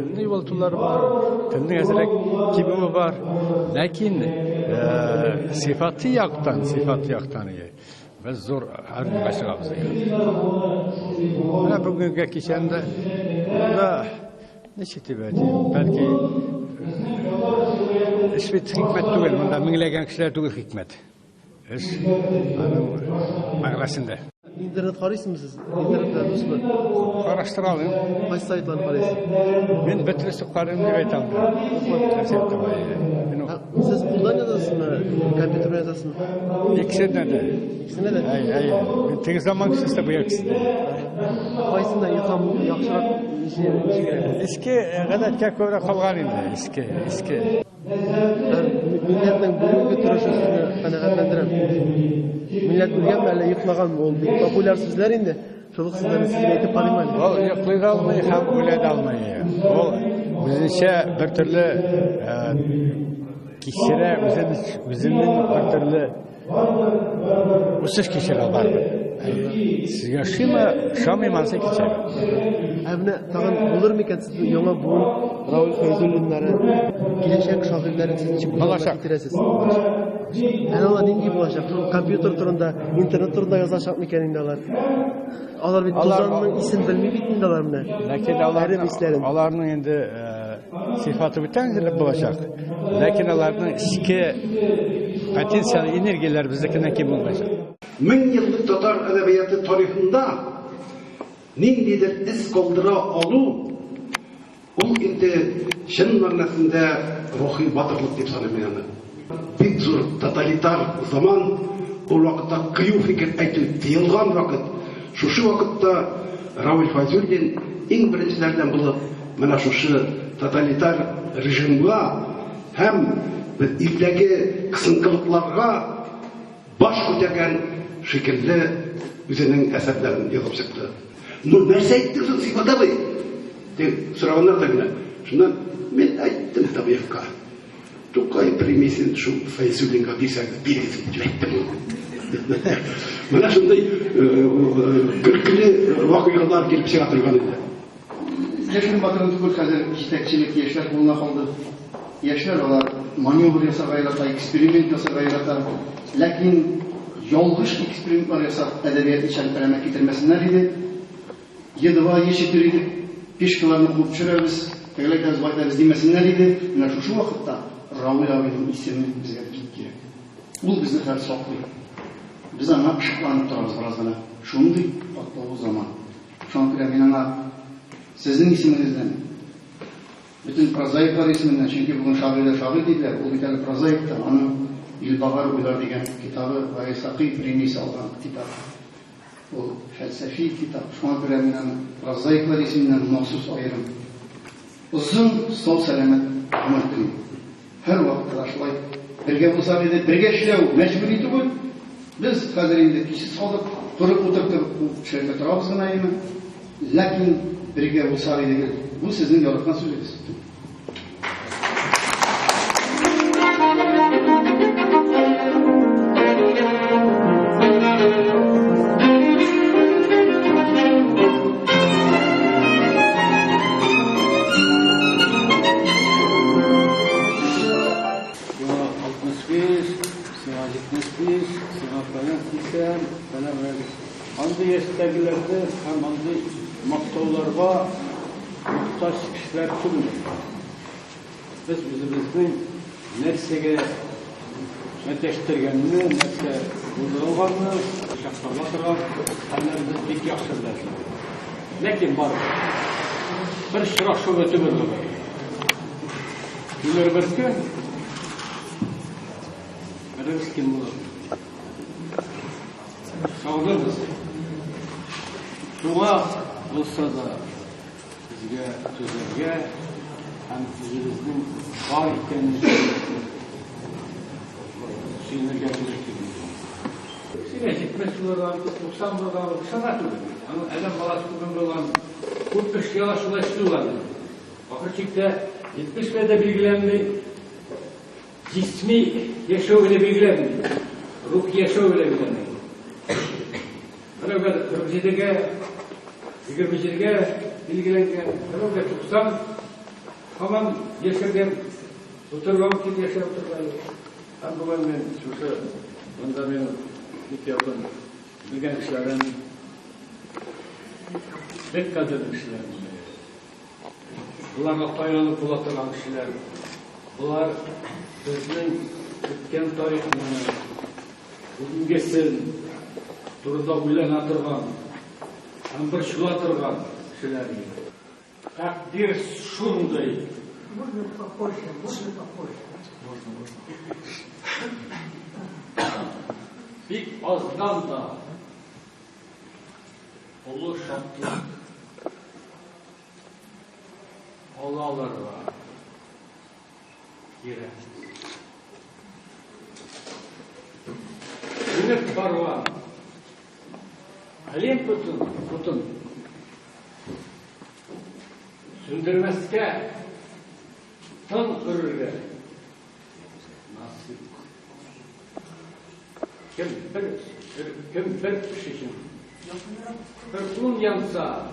Tilni yoltuları var, tilni ezerek kimi var. Lakin sıfatı yaktan iyi. Biz zor her başarımız yani. Bana bugünkü kişende da ne şekilde belki hiçbir hikmet değil. Bunda minglegen kişiler değil hikmet. Mağlasında. İnternet karışsın siz? İnternetten mı? Araştıralım. Kaç saytlarını karışsın? Ben betlisi karım diye aytam. Siz buradan yazasın mı? Kompütürden yazasın mı? İkisine de. İkisine de? Hayır. Ben tek zaman kişisi bu ikisine. Kayısından yıkam, yakşırak işe gerek. Eski kadar köre kalgan indi. Eski. Milletin bugünkü tıraşısını kanaatləndirəm. Millet ülgemlerle yıkmagan mı oldu? Popüler sizler indi. Çoluk sizlerin sizin eğitip kalayım. O yıklayı da almayı, hem öyle de almayı. O bizimce bir türlü kişilere, bizimle bir türlü uçuş kişiler var mı? Sizge şam imansa geçer. Evne tağın olur mu ki siz yana bu Raul Feyzullinlere gelecek şahirlerin sizin için kullanmak itiresiz? Yani ona din gibi olacak. Kompüter turunda, internet turunda yazacak mı kendindeler? Onlar bir tuzanının isim bilmeyi bitmiyorlar mı? Lakin onların indi sıfatı biten olacak. Lakin onların işki potansiyel energiyalar bizdekinden kim olacak? 1000 yıllık Tatar edebiyatı tarihinde nindidir iz kaldıra alu o indi şen manasında ruhi batırlık deyip sanıyorum. Bir zor totalitar zaman o vakitte kıyı fikir aytılıp tıyılgan vakit şu vakitte Raul Feyzullin en birinçilerden bulup mana şu totalitar rejimge hem ildeki kısınkılıklarga baş koyarken şekilde üzerinin eserlerini yazıp çıktı. Nerse ettik şu sifada mı? Soranlar da yine. Şundan ben ayttım tabii ki. Tukay premisin şu Feyzullin'e bilsen bilirsin ettim. Bana şunday kırklı vakıyalar gelip şey hatırlayan idi. Yaşın bakın bu kadar yetekçilik yaşlar buluna kaldı. Yaşlar olar manevr yasagayla, eksperiment yasagayla. Lakin yolg'ish eksperimentlar yasab edebiyat içeriklerine getirmesinler idi. Yediva yeşittir idi. Pişkilerini bulup çüreriz. Tegleklerimiz baytarız demesinler idi. Şu vakitte Raul abinin ismini bize gitki. Bu bizni her saklıyor. Biz ana ışıklanıp durarız birazdan. Şunday o zaman. Şu an ben sizin isminizden bütün prozaiklar isminden çünkü bugün şair değiller. O bir tane prozaiktir. Onun İlbahar Uylar degen kitabı ve Esaqi premisi alan kitap. O felsefi kitap. Şu an göre prozaiklar isminden mahsus ayırım. Uzun sol selamet amal kılıyor. Her vakit aşılay. Birge bulsa dedi, birge işlev mecburiyeti bu. Biz kaderinde kişi salıp, durup oturup şirket rabızına yeme. Lakin birge bulsa dedi, bu sizin yalıktan sözünüz. Hangi yaştagilerde hem hangi maktavlarga muhtaç kişiler tutmuyor. Biz özümüzün nersege meteştirgenini, nerse bulduğunu, şaklarlatırgan, hallerimiz pek yaxşılar. Lakin var, bir şırak şu ötü bir olur. Günler bir gün, birimiz kim olur? Sağlığımız. Şuna olsa da bizge, sözlerge hem bizimizin var ikenini şeyine gerçekleştirdik. Şimdi hikmetçilerden, doksanlardan sanat oluyor. Yani elem balası bugün olan 45 yıla şuna istiyorlar. Bakırçıkta 70 metre bilgilendi. Cismi yaşıyor öyle bilgilendi. Ruh yaşıyor öyle bilgilendi. Öyle kırmızıdaki, bilgilengen, öyle tutsam Tamam yaşarken oturmam ki yaşar oturmayı. Ben bugün ben şurada bunda benim ilk yaptım. Bilgen işlerin pek kadın işlerin. Bunlarla tayanıp bulatılan işler. Bunlar bizning o'tgan tarixni bugungi sen turida o'ylana turgan ham bir shula turgan kishilar taqdir shunday bir ozdan da ulu shodlik Allah'larga kerak. Ümit barva, alim tutun, sündürmezke, tan kırırga, nasip. Kim bir kişinin, bir un yansa,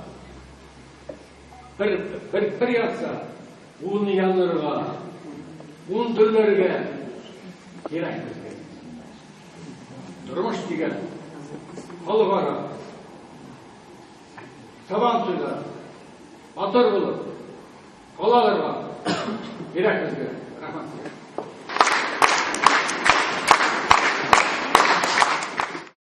bir yansa, un yanırga, un döllerge, kerak. Durmuş digen, halvara, taban suyla, atar bulur, kolalar var, kerak bizge, rahmat.